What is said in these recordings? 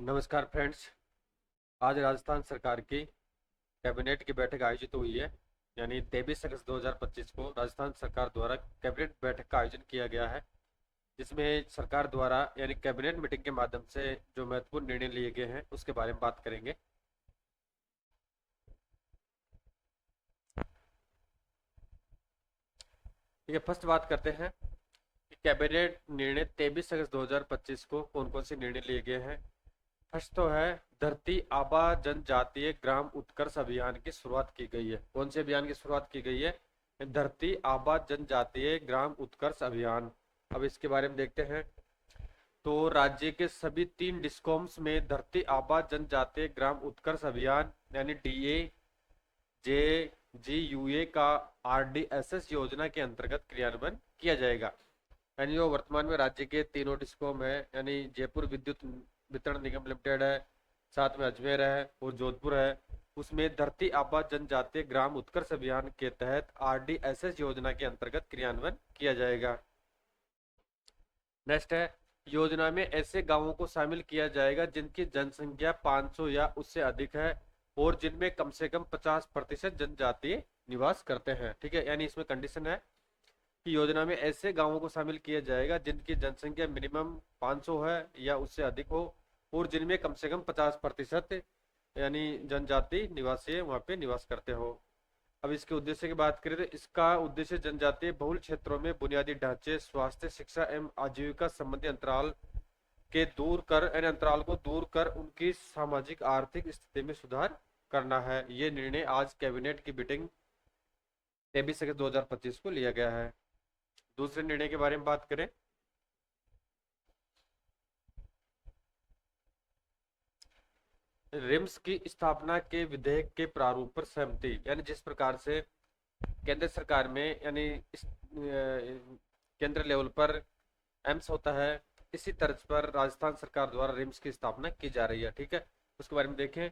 नमस्कार फ्रेंड्स। आज राजस्थान सरकार की कैबिनेट की बैठक आयोजित हुई है। यानी 23 अगस्त 2025 को राजस्थान सरकार द्वारा कैबिनेट बैठक का आयोजन किया गया है, जिसमें सरकार द्वारा यानी कैबिनेट मीटिंग के माध्यम से जो महत्वपूर्ण निर्णय लिए गए हैं उसके बारे में बात करेंगे। ठीक है, फर्स्ट बात करते हैं कि कैबिनेट निर्णय 23 अगस्त 2025 को कौन कौन से निर्णय लिए गए हैं। फर्स्ट तो है, धरती आबा जनजातीय ग्राम उत्कर्ष अभियान की शुरुआत की गई है। कौन से अभियान की शुरुआत की गई है? धरती आबा जनजातीय ग्राम उत्कर्ष अभियान। अब इसके बारे में देखते हैं। तो राज्य के सभी 3 डिस्कॉम्स में धरती आबा जनजातीय ग्राम उत्कर्ष अभियान यानी DA JGUA का RDSS योजना के अंतर्गत क्रियान्वयन किया जाएगा। यानी जो वर्तमान में राज्य के तीनों डिस्कॉम है, यानी जयपुर विद्युत वितरण निगम लिमिटेड है, साथ में अजमेर है और जोधपुर है, उसमें धरती आबा जनजातीय ग्राम उत्कर्ष अभियान के तहत RDSS योजना के अंतर्गत क्रियान्वयन किया जाएगा। नेक्स्ट है, योजना में ऐसे गांवों को शामिल किया जाएगा जिनकी जनसंख्या 500 या उससे अधिक है और जिनमें कम से कम 50% जनजातीय निवास करते हैं। ठीक है, यानी इसमें कंडीशन है कि योजना में ऐसे गांवों को शामिल किया जाएगा जिनकी जनसंख्या मिनिमम 500 है या उससे अधिक हो और जिनमें कम से कम 50% यानी जनजाति निवासी वहां पे निवास करते हो। अब इसके उद्देश्य की बात करें तो इसका उद्देश्य जनजातीय बहुल क्षेत्रों में बुनियादी ढांचे, स्वास्थ्य, शिक्षा एवं आजीविका संबंधी अंतराल को दूर कर उनकी सामाजिक आर्थिक स्थिति में सुधार करना है। ये निर्णय आज कैबिनेट की मीटिंग 23 अगस्त 2025 को लिया गया है। दूसरे निर्णय के बारे में बात करें, रिम्स की स्थापना के विधेयक के प्रारूप पर सहमति। यानी जिस प्रकार से केंद्र सरकार में यानी केंद्र लेवल पर एम्स होता है, इसी तर्ज पर राजस्थान सरकार द्वारा रिम्स की स्थापना की जा रही है। ठीक है, उसके बारे में देखें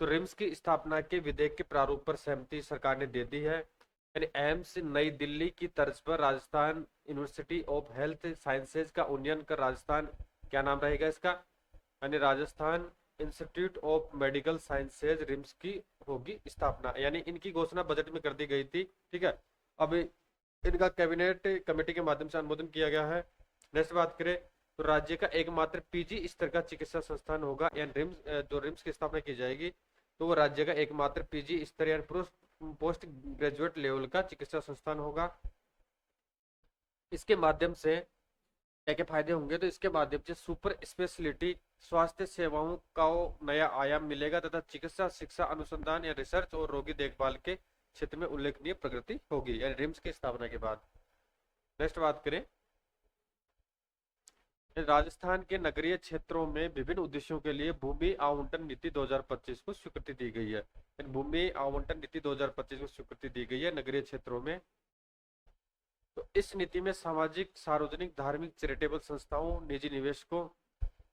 तो रिम्स की स्थापना के विधेयक के प्रारूप पर सहमति सरकार ने दे दी है। यानी एम्स नई दिल्ली की तर्ज पर Rajasthan university of health sciences का उन्नयन कर राजस्थान, क्या नाम रहेगा इसका, यानी Rajasthan institute of medical sciences RIMS की होगी स्थापना। यानी इनकी घोषणा बजट में कर दी गई थी। ठीक है, अब इनका कैबिनेट कमेटी के माध्यम से अनुमोदन किया गया है। नेक्स्ट बात करें तो राज्य का एकमात्र PG स्तर का चिकित्सा संस्थान होगा। यानी जो रिम्स की स्थापना की जाएगी तो वो राज्य का एकमात्र PG स्तर यानी पोस्ट ग्रेजुएट लेवल का चिकित्सा संस्थान होगा। इसके माध्यम से क्या क्या फायदे होंगे? तो इसके माध्यम से सुपर स्पेशलिटी स्वास्थ्य सेवाओं का नया आयाम मिलेगा तथा चिकित्सा, शिक्षा, अनुसंधान या रिसर्च और रोगी देखभाल के क्षेत्र में उल्लेखनीय प्रगति होगी, यानी रिम्स की स्थापना के बाद। नेक्स्ट बात करें, राजस्थान के नगरीय क्षेत्रों में विभिन्न उद्देश्यों के लिए भूमि आवंटन नीति 2025 को स्वीकृति दी गई है। भूमि आवंटन नीति 2025 को स्वीकृति दी गई है नगरीय क्षेत्रों में। तो इस नीति में सामाजिक, सार्वजनिक, धार्मिक, चैरिटेबल संस्थाओं, निजी निवेशकों,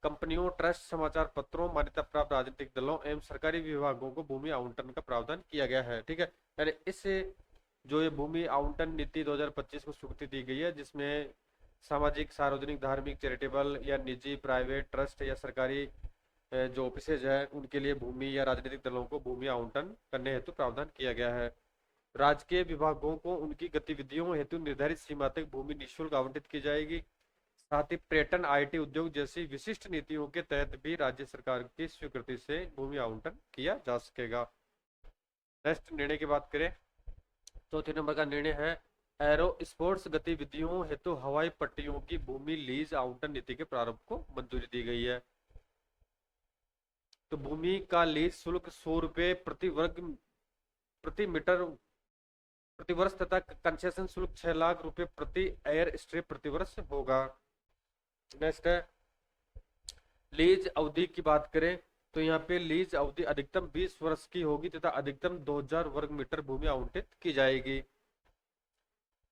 कंपनियों, ट्रस्ट, समाचार पत्रों, मान्यता प्राप्त राजनीतिक दलों एवं सरकारी विभागों को भूमि आवंटन का प्रावधान किया गया है। ठीक है, यानी इससे जो ये भूमि आवंटन नीति 2025 को स्वीकृति दी गई है, जिसमें सामाजिक, सार्वजनिक, धार्मिक, चैरिटेबल या निजी, प्राइवेट, ट्रस्ट या सरकारी जो ऑफिसेज है उनके लिए भूमि या राजनीतिक दलों को भूमि आवंटन करने हेतु प्रावधान किया गया है। राजकीय विभागों को उनकी गतिविधियों हेतु निर्धारित सीमा तक भूमि निःशुल्क आवंटित की जाएगी। साथ ही पर्यटन, IT उद्योग जैसी विशिष्ट नीतियों के तहत भी राज्य सरकार की स्वीकृति से भूमि आवंटन किया जा सकेगा। नेक्स्ट निर्णय की बात करें, चौथे नंबर का निर्णय है एरो स्पोर्ट्स गतिविधियों हेतु हवाई पट्टियों की भूमि लीज आवंटन नीति के प्रारूप को मंजूरी दी गई है। तो भूमि का लीज शुल्क 100 रुपए प्रति मीटर प्रतिवर्ष तथा कंसेशन शुल्क 6 लाख रुपए प्रति एयर स्ट्रिप प्रतिवर्ष होगा। नेक्स्ट है, लीज अवधि की बात करें तो यहाँ पे लीज अवधि अधिकतम 20 वर्ष की होगी तथा अधिकतम 2000 वर्ग मीटर भूमि आवंटित की जाएगी।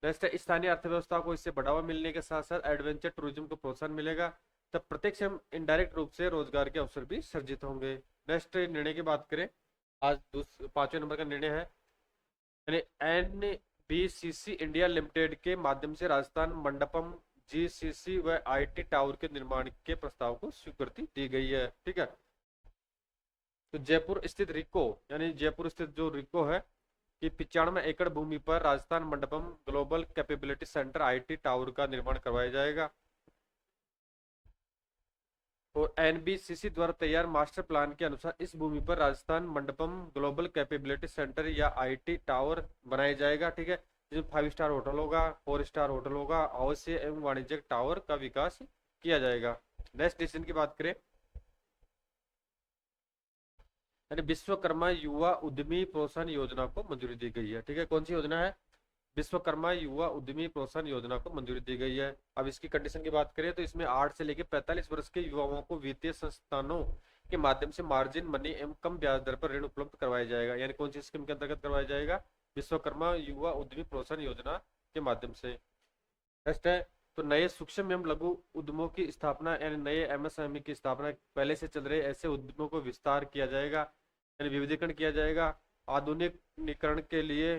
नेक्स्ट है, स्थानीय अर्थव्यवस्था को इससे बढ़ावा मिलने के साथ साथ एडवेंचर टूरिज्म को प्रोत्साहन मिलेगा, तब प्रत्यक्ष एवं इनडायरेक्ट रूप से रोजगार के अवसर भी सर्जित होंगे। नेक्स्ट निर्णय की बात करें, आज 5वें नंबर का निर्णय है, यानी NBCC इंडिया लिमिटेड के माध्यम से राजस्थान मंडपम जीसीसी व आईटी टावर के निर्माण के प्रस्ताव को स्वीकृति दी गई है। ठीक है, तो जयपुर स्थित रिको यानी जयपुर स्थित जो रिको है कि 95 एकड़ भूमि पर Rajasthan Mandapam global capability centre IT tower का निर्माण करवाया जाएगा। और एनबीसीसी द्वारा तैयार मास्टर प्लान के अनुसार इस भूमि पर Rajasthan Mandapam global capability centre या आईटी टावर बनाया जाएगा। ठीक है, जिसमें 5 स्टार होटल होगा, 4 स्टार होटल होगा, आवासीय एवं वाणिज्यिक टावर का विकास किया जाएगा। नेक्स्ट डिसीजन की बात करें, यानी विश्वकर्मा युवा उद्यमी प्रोत्साहन योजना को मंजूरी दी गई है। ठीक है, कौन सी योजना है? विश्वकर्मा युवा उद्यमी प्रोत्साहन योजना को मंजूरी दी गई है। अब इसकी कंडीशन की बात करें तो इसमें 8 से लेकर 45 वर्ष के युवाओं को वित्तीय संस्थानों के माध्यम से मार्जिन मनी एवं कम ब्याज दर पर ऋण उपलब्ध करवाया जाएगा। यानी कौन सी स्कीम के अंतर्गत करवाया जाएगा? विश्वकर्मा युवा उद्यमी प्रोत्साहन योजना के माध्यम से। नेक्स्ट है, तो नए सूक्ष्म एवं लघु उद्यमों की स्थापना यानी नए एमएसएमई की स्थापना, पहले से चल रहे ऐसे उद्यमों को विस्तार किया जाएगा यानी विविधीकरण किया जाएगा। आधुनिकीकरण के लिए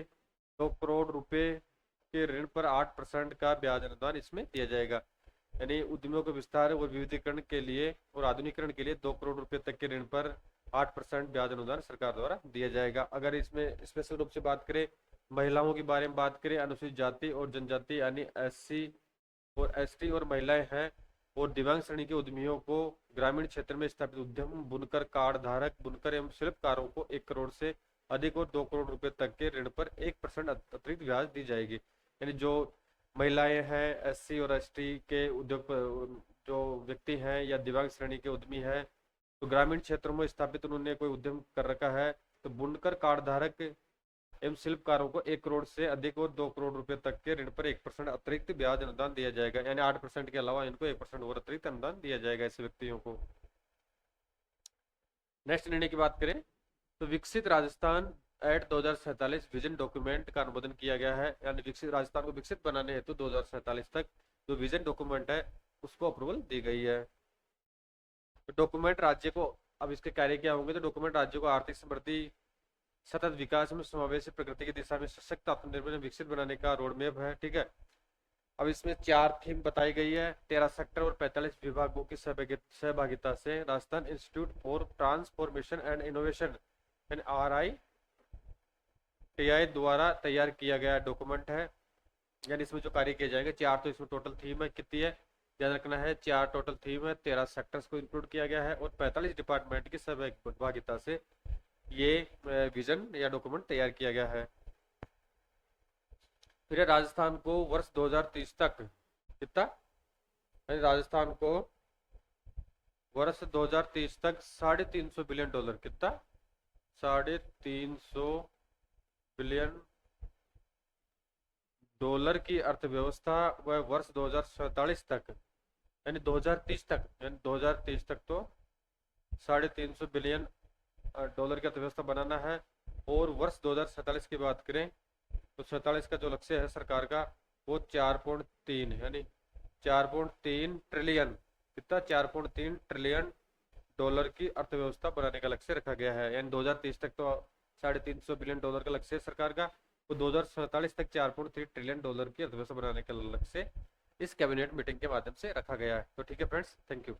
2 करोड़ रुपए के ऋण पर 8% का ब्याज अनुदान इसमें दिया जाएगा। यानी उद्यमियों के विस्तार और विविधीकरण के लिए और आधुनिकीकरण के लिए 2 करोड़ रुपए तक के ऋण पर 8% ब्याज अनुदान सरकार द्वारा दिया जाएगा। अगर इसमें स्पेशल रूप से बात करें, महिलाओं के बारे में बात करें, अनुसूचित जाति और जनजाति यानी SC और ST और महिलाएं हैं और दिव्यांग श्रेणी के उद्यमियों को ग्रामीण क्षेत्र में स्थापित उद्यम बुनकर कार्ड धारक बुनकर एवं शिल्पकारों को 1 करोड़ से अधिक और 2 करोड़ रुपए तक के ऋण पर 1% अतिरिक्त ब्याज दी जाएगी। यानी जो महिलाएं हैं, SC और ST के उद्योग जो व्यक्ति हैं या दिव्यांग श्रेणी के उद्यमी हैं, तो ग्रामीण क्षेत्रों में स्थापित उन्होंने कोई उद्यम कर रखा है, तो बुनकर कार्ड धारक एवं शिल्पकारों को 1 करोड़ से अधिक और 2 करोड़ रुपए तक के ऋण पर 1% अतिरिक्त ब्याज अनुदान दिया जाएगा। यानी 8% के अलावा इनको 1% और अतिरिक्त अनुदान दिया जाएगा ऐसे व्यक्तियों को। नेक्स्ट निर्णय की बात करें तो विकसित राजस्थान एट 2047 विजन डॉक्यूमेंट का अनुमोदन किया गया है। यानी विकसित राजस्थान को विकसित बनाने हेतु 2047 तक जो विजन डॉक्यूमेंट है उसको अप्रूवल दी गई है। तो डॉक्यूमेंट राज्य को, अब इसके कार्य क्या होंगे, तो डॉक्यूमेंट राज्य को आर्थिक समृद्धि, सतत विकास में समावेशी प्रगति की दिशा में सशक्त आत्मनिर्भर विकसित बनाने का रोड मैप है। ठीक है, अब इसमें 4 थीम बताई गई है। 13 सेक्टर और 45 विभागों की सहभागिता से Rajasthan institute for transformation and innovation RITI द्वारा तैयार किया गया डॉक्यूमेंट है। यानी इसमें जो कार्य किए जाएंगे 4, तो इसमें टोटल थीम है कितनी है, याद रखना है 4 टोटल थीम है, 13 सेक्टर्स को इंक्लूड किया गया है और 45 डिपार्टमेंट की सहभागिता से ये विजन या डॉक्यूमेंट तैयार किया गया है। फिर राजस्थान को वर्ष 2030 तक कितना, राजस्थान को वर्ष 2030 तक $350 बिलियन कितना, $350 बिलियन की अर्थव्यवस्था व वर्ष 2047 तक यानी 2030 तक, यानी 2030 तक तो $350 बिलियन की अर्थव्यवस्था बनाना है। और वर्ष 2047 की बात करें तो 47 का जो लक्ष्य है सरकार का वो 4.3 यानी 4.3 ट्रिलियन कितना, $4.3 ट्रिलियन की अर्थव्यवस्था बनाने का लक्ष्य रखा गया है। यानी 2030 तक तो $350 बिलियन का लक्ष्य है सरकार का, तो 2047 तक $4.3 ट्रिलियन की अर्थव्यवस्था बनाने का लक्ष्य इस कैबिनेट मीटिंग के माध्यम से रखा गया है। तो ठीक है फ्रेंड्स, थैंक यू।